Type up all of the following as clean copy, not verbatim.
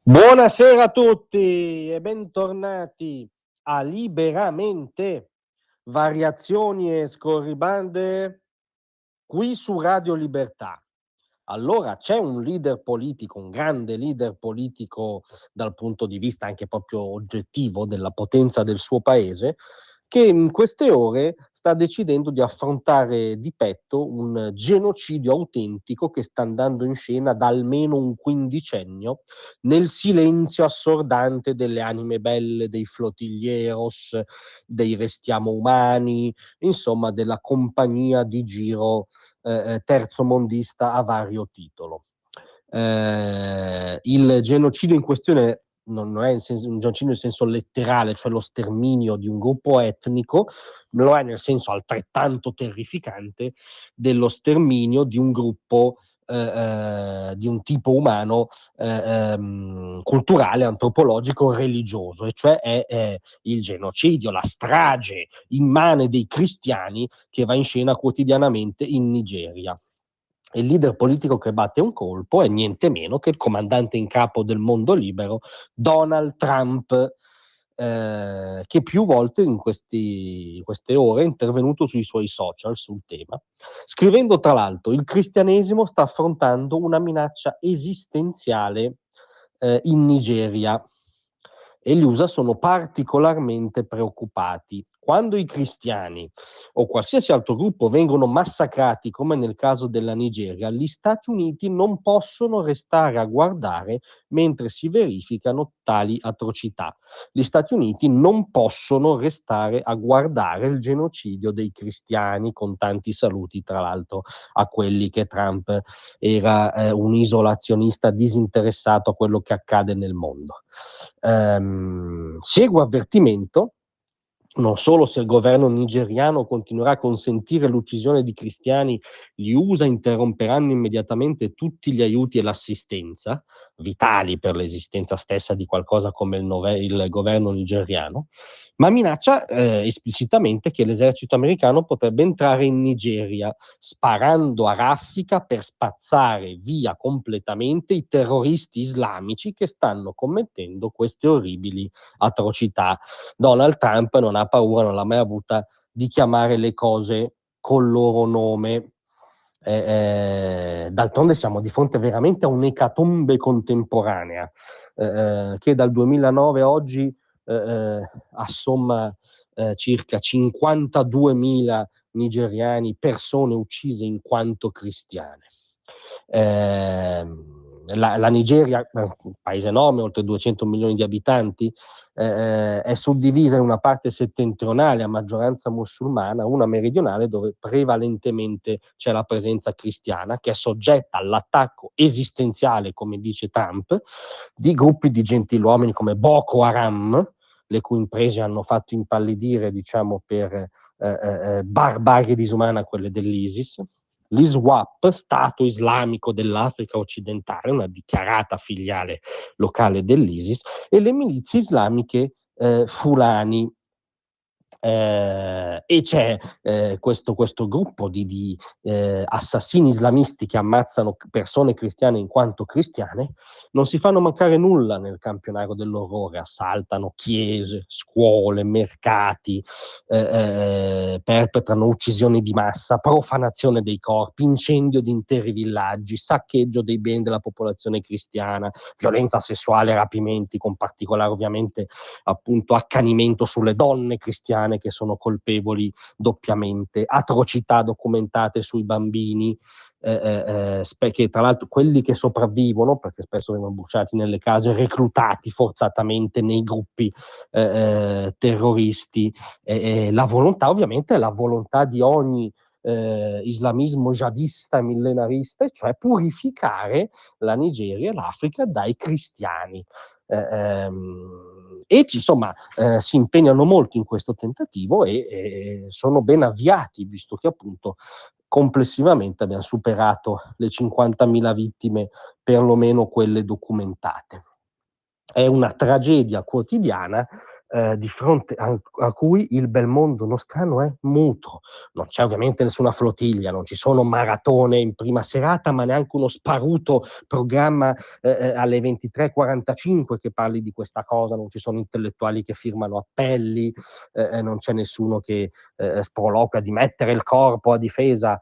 Buonasera a tutti e bentornati a Liberamente, variazioni e scorribande qui su Radio Libertà. Allora c'è un leader politico, un grande leader politico dal punto di vista anche proprio oggettivo della potenza del suo paese, che in queste ore sta decidendo di affrontare di petto un genocidio autentico che sta andando in scena da almeno un quindicennio nel silenzio assordante delle anime belle, dei flotiglieros, dei restiamo umani, insomma della compagnia di giro terzomondista a vario titolo. Il genocidio in questione non è un genocidio in senso letterale, cioè lo sterminio di un gruppo etnico, lo è nel senso altrettanto terrificante dello sterminio di un gruppo di un tipo umano culturale, antropologico, religioso, e cioè è il genocidio, la strage immane dei cristiani che va in scena quotidianamente in Nigeria. Il leader politico che batte un colpo è niente meno che il comandante in capo del mondo libero, Donald Trump, che più volte in queste ore è intervenuto sui suoi social sul tema, scrivendo tra l'altro: il cristianesimo sta affrontando una minaccia esistenziale in Nigeria e gli USA sono particolarmente preoccupati. Quando i cristiani o qualsiasi altro gruppo vengono massacrati, come nel caso della Nigeria, gli Stati Uniti non possono restare a guardare mentre si verificano tali atrocità. Gli Stati Uniti non possono restare a guardare il genocidio dei cristiani, con tanti saluti tra l'altro a quelli che Trump era un isolazionista disinteressato a quello che accade nel mondo. Segue avvertimento non solo se il governo nigeriano continuerà a consentire l'uccisione di cristiani, gli USA interromperanno immediatamente tutti gli aiuti e l'assistenza, vitali per l'esistenza stessa di qualcosa come il governo nigeriano, ma minaccia esplicitamente che l'esercito americano potrebbe entrare in Nigeria, sparando a raffica per spazzare via completamente i terroristi islamici che stanno commettendo queste orribili atrocità. Donald Trump non ha paura, non l'ha mai avuta, di chiamare le cose col loro nome. D'altronde siamo di fronte veramente a un'ecatombe contemporanea che dal 2009 a oggi assomma circa 52.000 nigeriani, persone uccise in quanto cristiane. La Nigeria, un paese enorme, oltre 200 milioni di abitanti, è suddivisa in una parte settentrionale a maggioranza musulmana, una meridionale dove prevalentemente c'è la presenza cristiana, che è soggetta all'attacco esistenziale, come dice Trump, di gruppi di gentiluomini come Boko Haram, le cui imprese hanno fatto impallidire, diciamo, per barbarie disumana quelle dell'ISIS, l'ISWAP, Stato Islamico dell'Africa occidentale, una dichiarata filiale locale dell'ISIS, e le milizie islamiche Fulani. E c'è questo gruppo di assassini islamisti che ammazzano persone cristiane in quanto cristiane, non si fanno mancare nulla nel campionario dell'orrore, assaltano chiese, scuole, mercati, perpetrano uccisioni di massa, profanazione dei corpi, incendio di interi villaggi, saccheggio dei beni della popolazione cristiana, violenza sessuale, rapimenti, con particolare ovviamente appunto accanimento sulle donne cristiane che sono colpevoli doppiamente, atrocità documentate sui bambini, che tra l'altro quelli che sopravvivono, perché spesso vengono bruciati nelle case, reclutati forzatamente nei gruppi terroristi. La volontà ovviamente è la volontà di ogni islamismo jihadista e millenarista, cioè purificare la Nigeria e l'Africa dai cristiani. E insomma si impegnano molto in questo tentativo e sono ben avviati, visto che appunto complessivamente abbiamo superato le 50.000 vittime, perlomeno quelle documentate. È una tragedia quotidiana di fronte a cui il bel mondo nostrano è muto. Non c'è ovviamente nessuna flottiglia, non ci sono maratone in prima serata, ma neanche uno sparuto programma alle 23:45 che parli di questa cosa, non ci sono intellettuali che firmano appelli, non c'è nessuno che sproloquia di mettere il corpo a difesa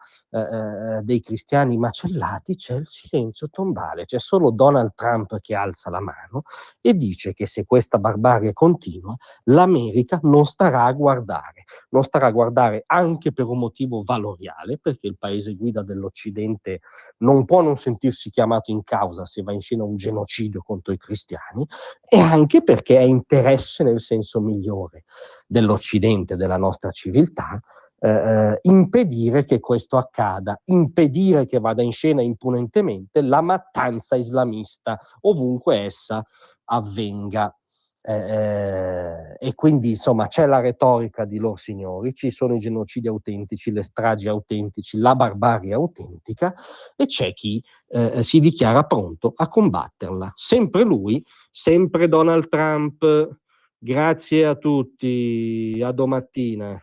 dei cristiani macellati. C'è il silenzio tombale, c'è solo Donald Trump che alza la mano e dice che se questa barbarie continua, l'America non starà a guardare. Non starà a guardare anche per un motivo valoriale, perché il paese guida dell'Occidente non può non sentirsi chiamato in causa se va in scena un genocidio contro i cristiani, e anche perché è interesse nel senso migliore dell'Occidente, della nostra civiltà, impedire che questo accada, impedire che vada in scena impunemente la mattanza islamista ovunque essa avvenga. E quindi insomma c'è la retorica di lor signori, ci sono i genocidi autentici, le stragi autentici, la barbarie autentica, e c'è chi si dichiara pronto a combatterla. Sempre lui, sempre Donald Trump. Grazie a tutti, a domattina.